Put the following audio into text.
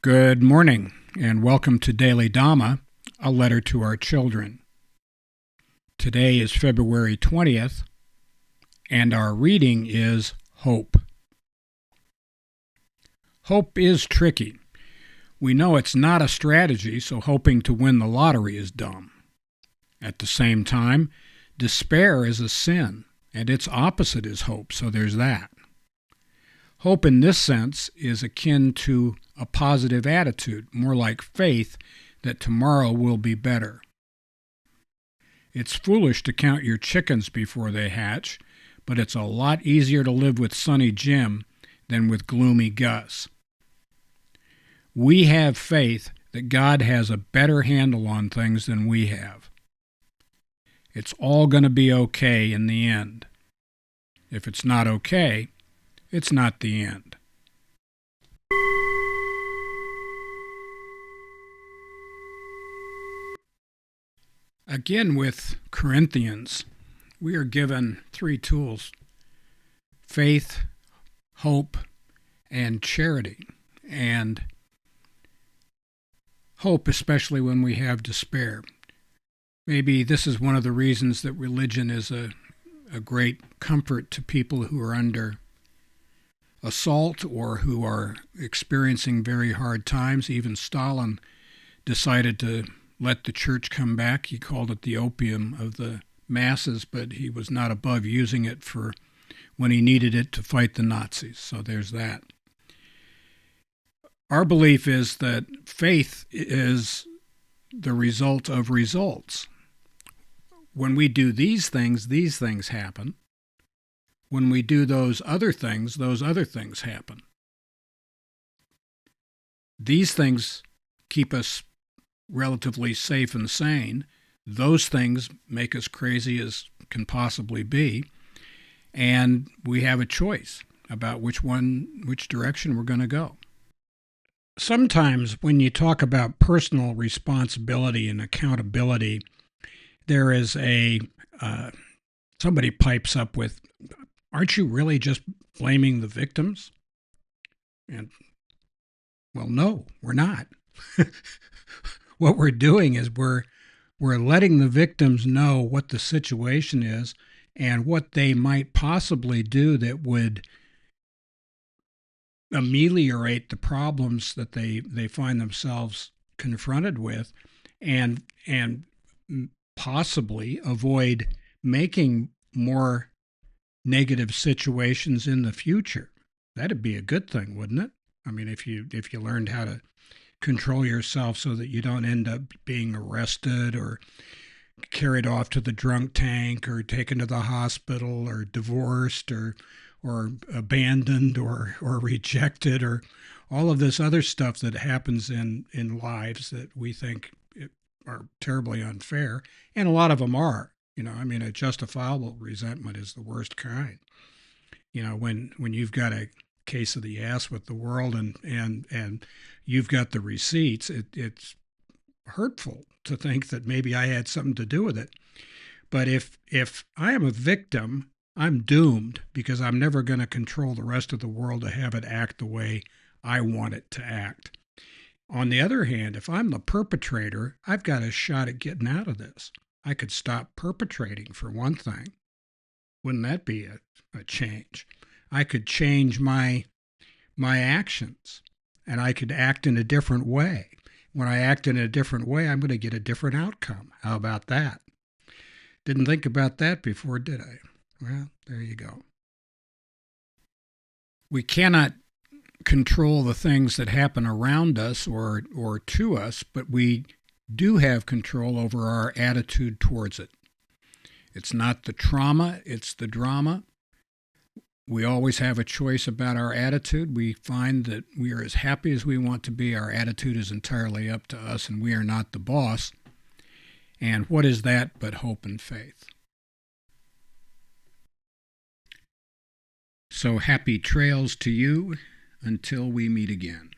Good morning, and welcome to Daily Dhamma, a letter to our children. Today is February 20th, and our reading is Hope. Hope is tricky. We know it's not a strategy, so hoping to win the lottery is dumb. At the same time, despair is a sin, and its opposite is hope, so there's that. Hope in this sense is akin to a positive attitude, more like faith that tomorrow will be better. It's foolish to count your chickens before they hatch, but it's a lot easier to live with Sunny Jim than with Gloomy Gus. We have faith that God has a better handle on things than we have. It's all going to be okay in the end. If it's not okay, it's not the end. Again with Corinthians, we are given three tools: faith, hope, and charity. And hope, especially when we have despair. Maybe this is one of the reasons that religion is a great comfort to people who are under assault or who are experiencing very hard times. Even Stalin decided to let the church come back. He called it the opium of the masses, but he was not above using it for when he needed it to fight the Nazis. So there's that. Our belief is that faith is the result of results. When we do these things happen. When we do those other things happen. These things keep us relatively safe and sane. Those things make us crazy as can possibly be. And we have a choice about which direction we're going to go. Sometimes when you talk about personal responsibility and accountability, there is somebody pipes up with, "Aren't you really just blaming the victims?" And, well, no, we're not. What we're doing is we're letting the victims know what the situation is and what they might possibly do that would ameliorate the problems that they find themselves confronted with, and possibly avoid making more negative situations in the future. That'd be a good thing, wouldn't it? I mean, if you learned how to control yourself so that you don't end up being arrested or carried off to the drunk tank or taken to the hospital or divorced or abandoned or rejected, or all of this other stuff that happens in lives that we think are terribly unfair. And a lot of them are. A justifiable resentment is the worst kind. When you've got a case of the ass with the world and you've got the receipts, it's hurtful to think that maybe I had something to do with it. But if I am a victim, I'm doomed, because I'm never going to control the rest of the world to have it act the way I want it to act. On the other hand, if I'm the perpetrator, I've got a shot at getting out of this. I could stop perpetrating, for one thing. Wouldn't that be a change? I could change my actions, and I could act in a different way. When I act in a different way, I'm going to get a different outcome. How about that? Didn't think about that before, did I? Well, there you go. We cannot control the things that happen around us or to us, but we do have control over our attitude towards it. It's not the trauma, it's the drama. We always have a choice about our attitude. We find that we are as happy as we want to be. Our attitude is entirely up to us, and we are not the boss. And what is that but hope and faith? So happy trails to you until we meet again.